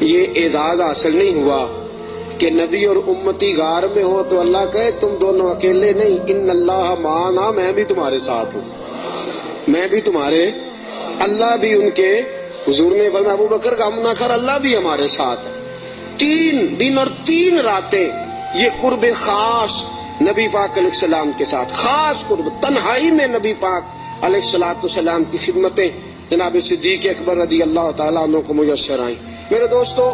یہ اعزاز حاصل نہیں ہوا کہ نبی اور امتی غار میں ہو تو اللہ کہے تم دونوں اکیلے نہیں, ان اللہ معنا, میں بھی تمہارے ساتھ ہوں, میں بھی تمہارے. اللہ بھی ان کے حضور نے فرمایا ابو بکر غم نہ کر, اللہ بھی ہمارے ساتھ ہے. 3 دن اور 3 راتیں یہ قرب خاص نبی پاک علیہ السلام کے ساتھ, خاص قرب تنہائی میں نبی پاک علیہ الصلوۃ والسلام کی خدمتیں جناب صدیق اکبر رضی اللہ تعالیٰ عنہ کو میسر آئیں. میرے دوستو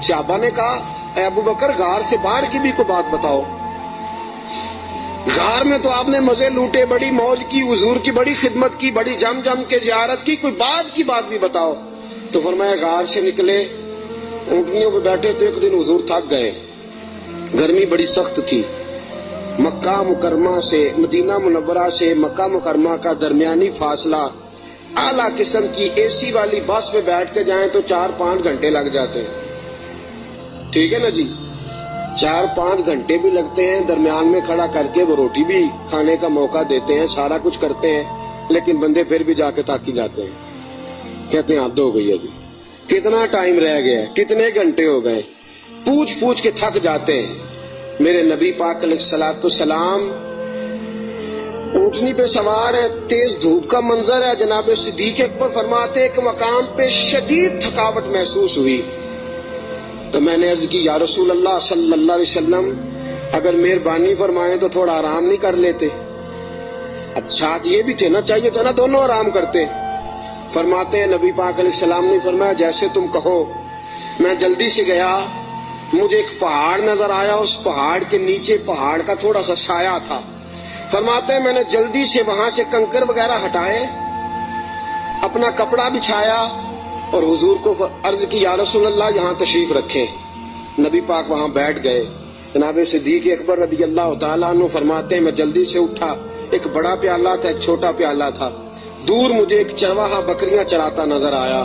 صحابہ نے کہا اے ابو بکر غار سے باہر کی بھی کوئی بات بتاؤ. غار میں تو آپ نے مزے لوٹے, بڑی موج کی, حضور کی بڑی خدمت کی, بڑی جم جم کے زیارت کی, کوئی بات کی بات بھی بتاؤ. تو فرمایا غار سے نکلے, اونٹنیوں پہ بیٹھے تو ایک دن حضور تھک گئے, گرمی بڑی سخت تھی. مکہ مکرمہ سے مدینہ منورہ سے مکہ مکرمہ کا درمیانی فاصلہ, اعلیٰ قسم کی اے سی والی بس پہ بیٹھ کے جائیں تو 4-5 گھنٹے لگ جاتے ہیں. ٹھیک ہے نا جی, 4-5 گھنٹے بھی لگتے ہیں. درمیان میں کھڑا کر کے وہ روٹی بھی کھانے کا موقع دیتے ہیں, سارا کچھ کرتے ہیں, لیکن بندے پھر بھی جا کے تاکی جاتے ہیں, کہتے ہیں حد ہو گئی ہے جی, کتنا ٹائم رہ گیا ہے, کتنے گھنٹے ہو گئے, پوچھ کے تھک جاتے ہیں. میرے نبی پاک علیہ الصلوۃ والسلام اونٹنی پہ سوار ہے, تیز دھوپ کا منظر ہے. جناب صدیق اکبر فرماتے ایک مقام پہ شدید تھکاوٹ محسوس ہوئی تو میں نے عرض کی یا رسول اللہ صلی اللہ علیہ وسلم اگر مہربانی فرمائیں تو تھوڑا آرام نہیں کر لیتے؟ اچھا یہ بھی تھے نا, چاہیے تھا نا دونوں آرام کرتے. فرماتے ہیں نبی پاک علیہ السلام نے فرمایا جیسے تم کہو. میں جلدی سے گیا, مجھے ایک پہاڑ نظر آیا, اس پہاڑ کے نیچے پہاڑ کا تھوڑا سا سایہ تھا. فرماتے ہیں میں نے جلدی سے وہاں سے کنکر وغیرہ ہٹائے, اپنا کپڑا بچھایا اور حضور کو عرض کی یا رسول اللہ یہاں تشریف رکھیں. نبی پاک وہاں بیٹھ گئے. جناب صدیق اکبر رضی اللہ تعالیٰ عنہ فرماتے ہیں میں جلدی سے اٹھا, ایک بڑا پیالہ تھا ایک چھوٹا پیالہ تھا. دور مجھے ایک چرواہا بکریاں چراتا نظر آیا,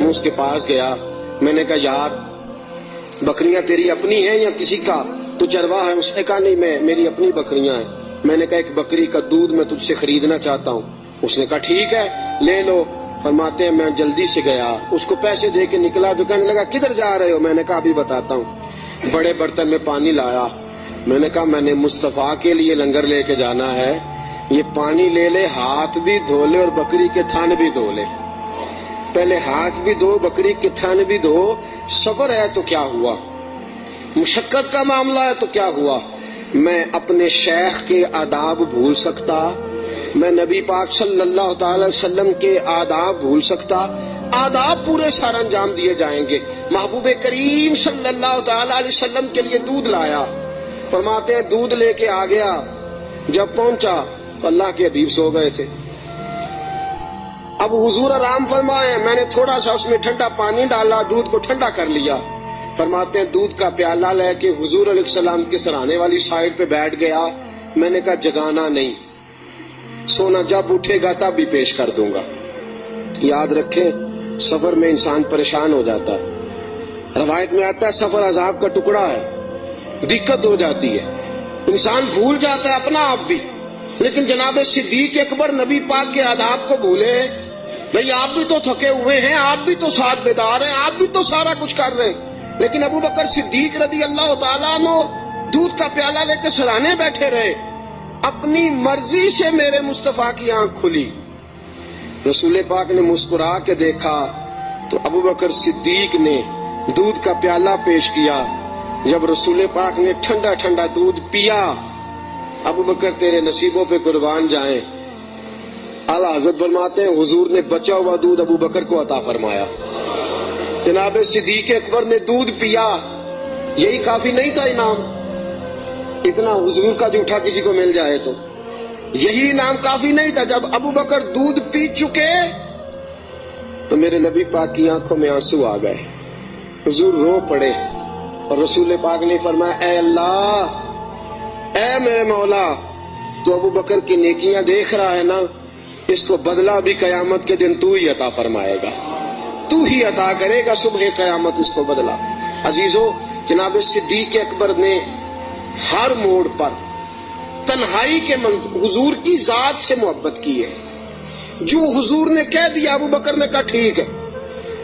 میں اس کے پاس گیا. میں نے کہا یار بکریاں تیری اپنی ہیں یا کسی کا؟ تو چرواہا ہے. اس نے کہا نہیں میری اپنی بکریاں ہیں. میں نے کہا ایک بکری کا دودھ میں تجھ سے خریدنا چاہتا ہوں. اس نے کہا ٹھیک ہے لے لو. فرماتے ہیں میں جلدی سے گیا, اس کو پیسے دے کے نکلا تو کہنے لگا کدھر جا رہے ہو؟ میں نے کہا ابھی بتاتا ہوں. بڑے برتن میں پانی لایا, میں نے کہا میں نے مصطفیٰ کے لیے لنگر لے کے جانا ہے، یہ پانی لے لے، ہاتھ بھی دھو لے اور بکری کے تھن بھی دھو لے۔ پہلے ہاتھ بھی دھو، بکری کے تھن بھی دھو۔ سفر ہے تو کیا ہوا، مشقت کا معاملہ ہے تو کیا ہوا؟ میں اپنے شیخ کے آداب بھول سکتا؟ میں نبی پاک صلی اللہ تعالی وسلم کے آداب بھول سکتا؟ آداب پورے سارا انجام دیے جائیں گے۔ محبوب کریم صلی اللہ تعالی علیہ وسلم کے لیے دودھ لایا، فرماتے ہیں دودھ لے کے آ گیا، جب پہنچا تو اللہ کے حبیب سو گئے تھے۔ اب حضور آرام فرمائے، میں نے تھوڑا سا اس میں ٹھنڈا پانی ڈالا، دودھ کو ٹھنڈا کر لیا۔ فرماتے ہیں دودھ کا پیالہ لے کے حضور علیہ السلام کے سرانے والی سائڈ پہ بیٹھ گیا۔ میں نے کہا جگانا نہیں، سونا جب اٹھے گا تب بھی پیش کر دوں گا۔ یاد رکھیں سفر میں انسان پریشان ہو جاتا ہے، روایت میں آتا ہے سفر عذاب کا ٹکڑا ہے، دقت ہو جاتی ہے، انسان بھول جاتا ہے اپنا آپ بھی۔ لیکن جناب صدیق اکبر نبی پاک کے آداب کو بھولے؟ بھئی آپ بھی تو تھکے ہوئے ہیں، آپ بھی تو ساتھ بیدار ہیں، آپ بھی تو سارا کچھ کر رہے ہیں، لیکن ابو بکر صدیق رضی اللہ تعالیٰ عنہ دودھ کا پیالہ لے کے سرانے بیٹھے رہے۔ اپنی مرضی سے میرے مصطفیٰ کی آنکھ کھلی، رسول پاک نے مسکرا کے دیکھا تو ابو بکر صدیق نے دودھ کا پیالہ پیش کیا۔ جب رسول پاک نے ٹھنڈا ٹھنڈا دودھ پیا، ابو بکر تیرے نصیبوں پہ قربان جائیں، اعلیٰ حضرت فرماتے ہیں حضور نے بچا ہوا دودھ ابو بکر کو عطا فرمایا۔ جناب صدیق اکبر نے دودھ پیا، یہی کافی نہیں تھا انعام؟ اتنا حضور کا جھوٹا کسی کو مل جائے تو یہی انعام کافی نہیں تھا؟ جب ابو بکر دودھ پی چکے تو میرے نبی پاک کی آنکھوں میں آنسو آ گئے، حضور رو پڑے، اور رسول پاک نے فرمایا اے اللہ، اے میرے مولا، تو ابو بکر کی نیکیاں دیکھ رہا ہے نا، اس کو بدلہ بھی قیامت کے دن تو ہی عطا فرمائے گا، تو ہی عطا کرے گا صبح قیامت اس کو بدلہ۔ عزیزو، جناب صدیق اکبر نے ہر موڑ پر تنہائی کے حضور کی ذات سے محبت کی ہے۔ جو حضور نے کہہ دیا ابو بکر نے کہا ٹھیک ہے،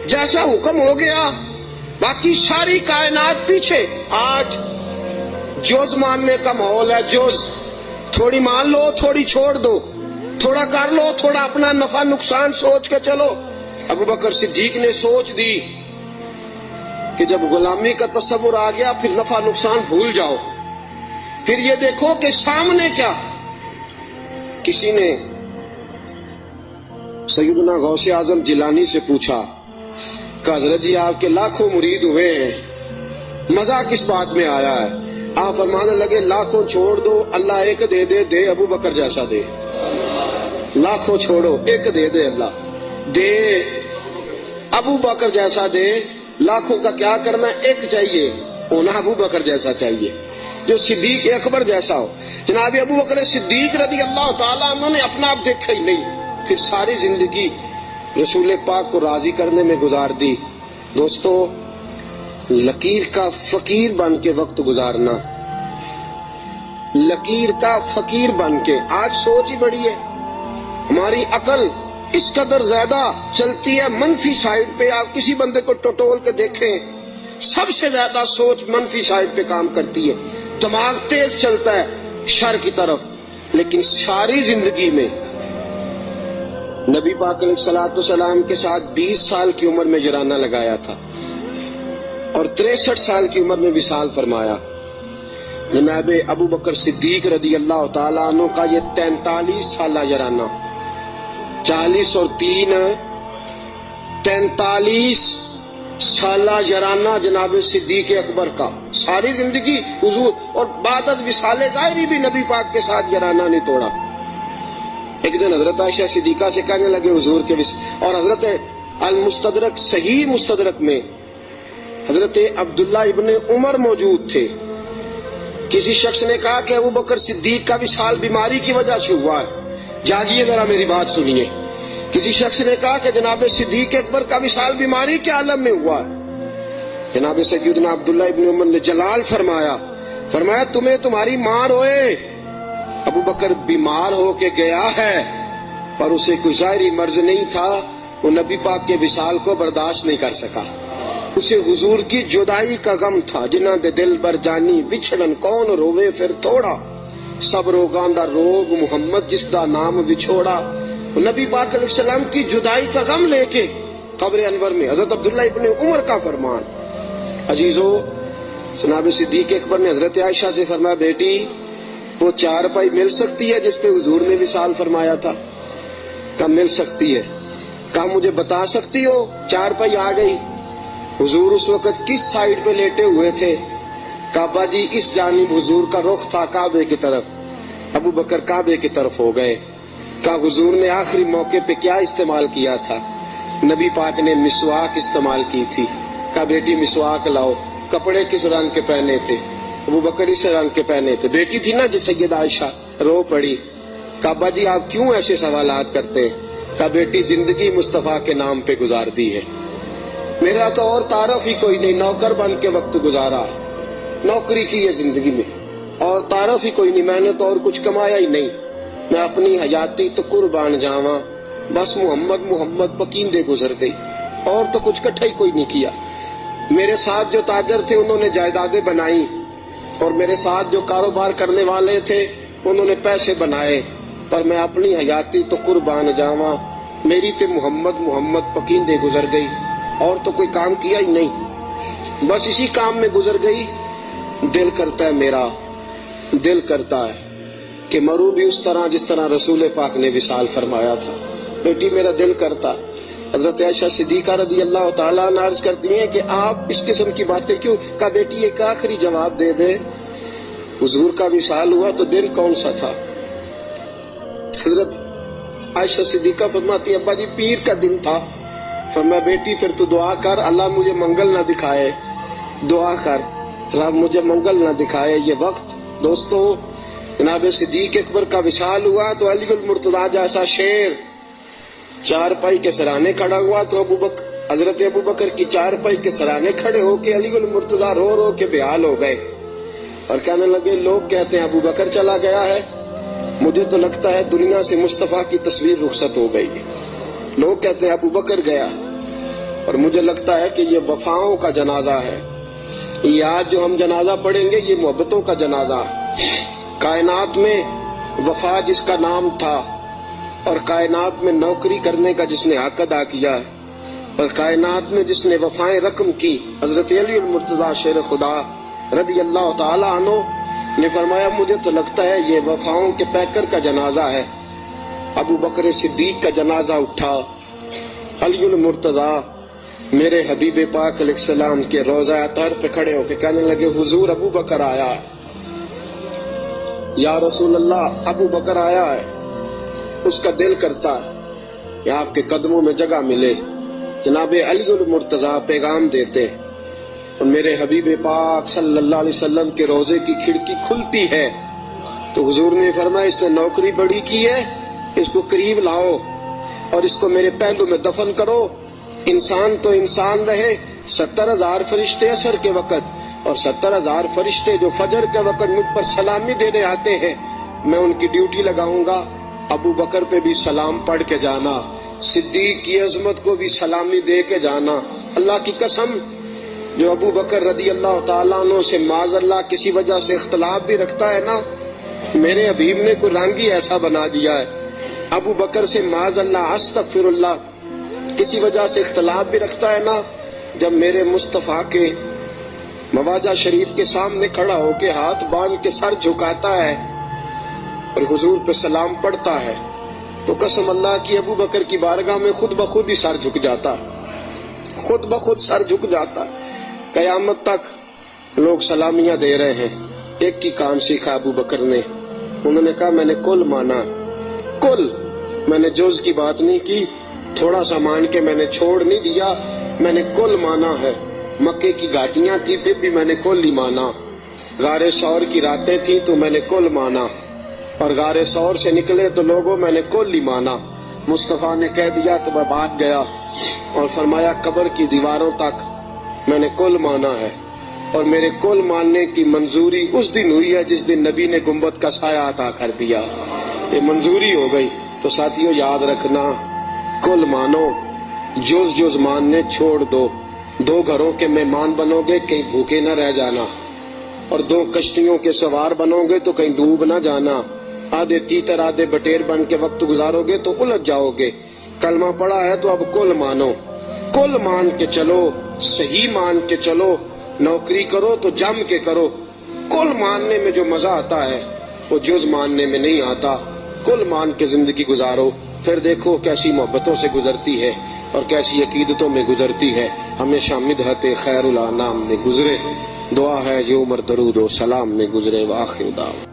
جیسا حکم ہو گیا، باقی ساری کائنات پیچھے۔ آج جوز ماننے کا ماحول ہے، جوز، تھوڑی مان لو تھوڑی چھوڑ دو، تھوڑا کر لو تھوڑا اپنا نفع نقصان سوچ کے چلو۔ ابو بکر صدیق نے سوچ دی کہ جب غلامی کا تصور آ گیا پھر نفع نقصان بھول جاؤ، پھر یہ دیکھو کہ سامنے کیا۔ کسی نے سیدنا غوث اعظم جیلانی سے پوچھا کہ حضرت جی آپ کے لاکھوں مرید ہوئے ہیں، مزہ کس بات میں آیا ہے؟ آپ فرمانے لگے لاکھوں چھوڑ دو، اللہ ایک دے دے، دے ابو بکر جیسا دے۔ لاکھوں چھوڑو، ایک دے دے اللہ، دے ابو بکر جیسا دے۔ لاکھوں کا کیا کرنا، ایک چاہیے، ہونا ابو بکر جیسا چاہیے، جو صدیق اکبر جیسا ہو۔ جناب ابو بکر صدیق رضی اللہ تعالیٰ عنہ نے اپنا آپ دیکھا ہی نہیں، پھر ساری زندگی رسول پاک کو راضی کرنے میں گزار دی۔ دوستو، لکیر کا فقیر بن کے وقت گزارنا، لکیر کا فقیر بن کے، آج سوچ ہی بڑی ہے، ہماری عقل اس قدر زیادہ چلتی ہے منفی سائڈ پہ۔ آپ کسی بندے کو ٹٹول کے دیکھیں، سب سے زیادہ سوچ منفی سائڈ پہ کام کرتی ہے، دماغ تیز چلتا ہے شر کی طرف۔ لیکن ساری زندگی میں نبی پاک علیہ الصلوۃ والسلام کے ساتھ 20 سال کی عمر میں جرانہ لگایا تھا اور 63 سال کی عمر میں وصال فرمایا۔ جناب ابو بکر صدیق رضی اللہ تعالیٰ عنہ کا یہ 43 سالہ جرانہ، 40 اور 3 43 سالہ جرانہ جناب صدیق اکبر کا، ساری زندگی حضور، اور بعد از وصال ظاہری بھی نبی پاک کے ساتھ جرانہ نہیں توڑا۔ ایک دن حضرت عائشہ صدیقہ سے کہنے لگے حضور کے اور حضرت المستدرک، صحیح مستدرک میں حضرت عبداللہ ابن عمر موجود تھے۔ کسی شخص نے کہا کہ ابو بکر صدیق کا وصال بیماری کی وجہ سے ہوا ہے، جاگیے ذرا میری بات سنیے۔ کسی شخص نے کہا کہ جناب صدیق اکبر کا وصال بیماری کے عالم میں ہوا ہے۔ جناب سیدنا عبداللہ ابن عمر نے جلال فرمایا تمہیں تمہاری ماں روئے، ابو بکر بیمار ہو کے گیا ہے، پر اسے کوئی ظاہری مرض نہیں تھا، وہ نبی پاک کے وصال کو برداشت نہیں کر سکا۔ اسے حضور کی جدائی کا غم تھا، جنہاں دے دل بر جانی بچھڑن کون روے پھر تھوڑا، سب روگاں دا روگ محمد جس دا نام بچھوڑا۔ نبی پاک علیہ السلام کی جدائی کا غم لے کے قبر انور میں حضرت عبداللہ ابن عمر کا فرمان۔ عزیزو، جناب صدیق اکبر نے حضرت عائشہ سے فرمایا، بیٹی وہ چارپائی مل سکتی ہے جس پہ حضور نے وصال فرمایا تھا؟ کہا مل سکتی ہے۔ کہا مجھے بتا سکتی ہو؟ چارپائی آ گئی۔ حضور اس وقت کس سائیڈ پہ لیٹے ہوئے تھے؟ کعبہ جی اس جانب حضور کا رخ تھا کعبے کی طرف، ابو بکر کعبے کی طرف ہو گئے۔ کہا حضور نے آخری موقع پہ کیا استعمال کیا تھا؟ نبی پاک نے مسواک استعمال کی تھی۔ کہا بیٹی مسواک لاؤ۔ کپڑے کس رنگ کے پہنے تھے؟ ابو بکر اس رنگ کے پہنے تھے۔ بیٹی تھی نا جس سیدہ عائشہ، رو پڑی۔ کعبہ جی آپ کیوں ایسے سوالات کرتے ہیں؟ کہا بیٹی زندگی مصطفیٰ کے نام پہ گزار دی ہے، میرا تو اور تعارف ہی کوئی نہیں، نوکر بن کے وقت گزارا، نوکری کی ہے زندگی میں، اور تعارف ہی کوئی نہیں، میں نے تو اور کچھ کمایا ہی نہیں، میں اپنی حیاتی تو قربان جاواں، بس محمد محمد پکیندے گزر گئی، اور تو کچھ کٹھا ہی کوئی نہیں کیا۔ میرے ساتھ جو تاجر تھے انہوں نے جائیدادیں بنائی، اور میرے ساتھ جو کاروبار کرنے والے تھے انہوں نے پیسے بنائے، پر میں اپنی حیاتی تو قربان جاواں، میری تے محمد محمد پکیندے گزر گئی، اور تو کوئی کام کیا ہی نہیں، بس اسی کام میں گزر گئی۔ دل کرتا ہے، میرا دل کرتا ہے کہ مروں بھی اس طرح جس طرح رسول پاک نے وصال فرمایا تھا۔ بیٹی میرا دل کرتا۔ حضرت عائشہ صدیقہ رضی اللہ تعالیٰ عنہا عرض کرتی ہیں کہ آپ اس قسم کی باتیں کیوں؟ کہا بیٹی ایک آخری جواب دے دے، حضور کا وصال ہوا تو دن کون سا تھا؟ حضرت عائشہ صدیقہ فرماتی ابا جی پیر کا دن تھا۔ فرمایا بیٹی پھر تو دعا کر اللہ مجھے منگل نہ دکھائے، دعا کر اللہ مجھے منگل نہ دکھائے یہ وقت۔ دوستو، جناب صدیق اکبر کا وصال ہوا تو علی المرتضیٰ جیسا شیر چارپائی کے سرانے کھڑا ہوا، تو حضرت ابو بکر کی چارپائی کے سرانے کھڑے ہو کے علی المرتضیٰ رو رو کے بحال ہو گئے، اور کہنے لگے لوگ کہتے ہیں ابو بکر چلا گیا ہے، مجھے تو لگتا ہے دنیا سے مصطفیٰ کی تصویر رخصت ہو گئی ہے۔ لوگ کہتے ہیں ابو بکر گیا، اور مجھے لگتا ہے کہ یہ وفاؤں کا جنازہ ہے، یہ آج جو ہم جنازہ پڑھیں گے یہ محبتوں کا جنازہ ہے۔ کائنات میں وفا جس کا نام تھا، اور کائنات میں نوکری کرنے کا جس نے حق ادا کیا، اور کائنات میں جس نے وفائیں رقم کی، حضرت علی المرتضیٰ شیر خدا رضی اللہ تعالی عنہ نے فرمایا مجھے تو لگتا ہے یہ وفاؤں کے پیکر کا جنازہ ہے۔ ابو بکر صدیق کا جنازہ اٹھا، علی المرتضیٰ میرے حبیب پاک علیہ السلام کے روضہ اطہر پہ کھڑے ہو کے کہنے لگے حضور ابو بکر آیا ہے، یا رسول اللہ ابو بکر آیا ہے۔ اس کا دل کرتا ہے کہ آپ کے قدموں میں جگہ ملے۔ جناب علی المرتضیٰ پیغام دیتے، اور میرے حبیب پاک صلی اللہ علیہ وسلم کے روضے کی کھڑکی کھلتی ہے تو حضور نے فرمایا اس نے نوکری بڑی کی ہے، اس کو قریب لاؤ اور اس کو میرے پہلو میں دفن کرو۔ انسان تو انسان رہے، 70,000 فرشتے عصر کے وقت اور 70,000 فرشتے جو فجر کے وقت مجھ پر سلامی دینے آتے ہیں، میں ان کی ڈیوٹی لگاؤں گا۔ ابو بکر پہ بھی سلام پڑھ کے جانا، صدیق کی عظمت کو بھی سلامی دے کے جانا۔ اللہ کی قسم، جو ابو بکر رضی اللہ تعالیٰ عنہ سے معاذ اللہ کسی وجہ سے اختلاف بھی رکھتا ہے نا، میرے حبیب نے کوئی رنگ ہی ایسا بنا دیا ہے۔ ابو بکر سے معاذ اللہ استغفر اللہ کسی وجہ سے اختلاف بھی رکھتا ہے نا، جب میرے مصطفیٰ کے مواجہ شریف کے سامنے کھڑا ہو کے ہاتھ باندھ کے سر جھکاتا ہے اور حضور پہ سلام پڑھتا ہے، تو قسم اللہ کی ابو بکر کی بارگاہ میں خود بخود ہی سر جھک جاتا، خود بخود سر جھک جاتا۔ قیامت تک لوگ سلامیاں دے رہے ہیں۔ ایک کی کام سیکھا ابو بکر نے، انہوں نے کہا میں نے کل مانا، کل، میں نے جز کی بات نہیں کی، تھوڑا سا مان کے میں نے چھوڑ نہیں دیا، میں نے کل مانا ہے۔ مکے کی گھاٹیاں تھی پھر بھی میں نے کل ہی مانا، غار ثور کی راتیں تھیں تو میں نے کل مانا، اور غار ثور سے نکلے تو لوگوں میں نے کل ہی مانا۔ مصطفیٰ نے کہہ دیا تو میں بھاگ گیا، اور فرمایا قبر کی دیواروں تک میں نے کل مانا ہے، اور میرے کل ماننے کی منظوری اس دن ہوئی ہے جس دن نبی نے گنبد کا سایہ عطا کر دیا، یہ منظوری ہو گئی۔ تو ساتھیوں یاد رکھنا، کل مانو، جز جز ماننے چھوڑ دو۔ دو گھروں کے مہمان بنو گے کہیں بھوکے نہ رہ جانا، اور دو کشتیوں کے سوار بنو گے تو کہیں ڈوب نہ جانا، آدھے تیتر آدھے بٹیر بن کے وقت گزارو گے تو الجھ جاؤ گے۔ کلمہ پڑھا ہے تو اب کل مانو، کل مان کے چلو، صحیح مان کے چلو، نوکری کرو تو جم کے کرو۔ کل ماننے میں جو مزہ آتا ہے وہ جز ماننے میں نہیں آتا۔ کل مان کے زندگی گزارو، پھر دیکھو کیسی محبتوں سے گزرتی ہے اور کیسی عقیدتوں میں گزرتی ہے۔ ہمیشہ مدحت خیر الانام میں گزرے، دعا ہے یہ عمر درود و سلام میں گزرے۔ وآخر دعوانا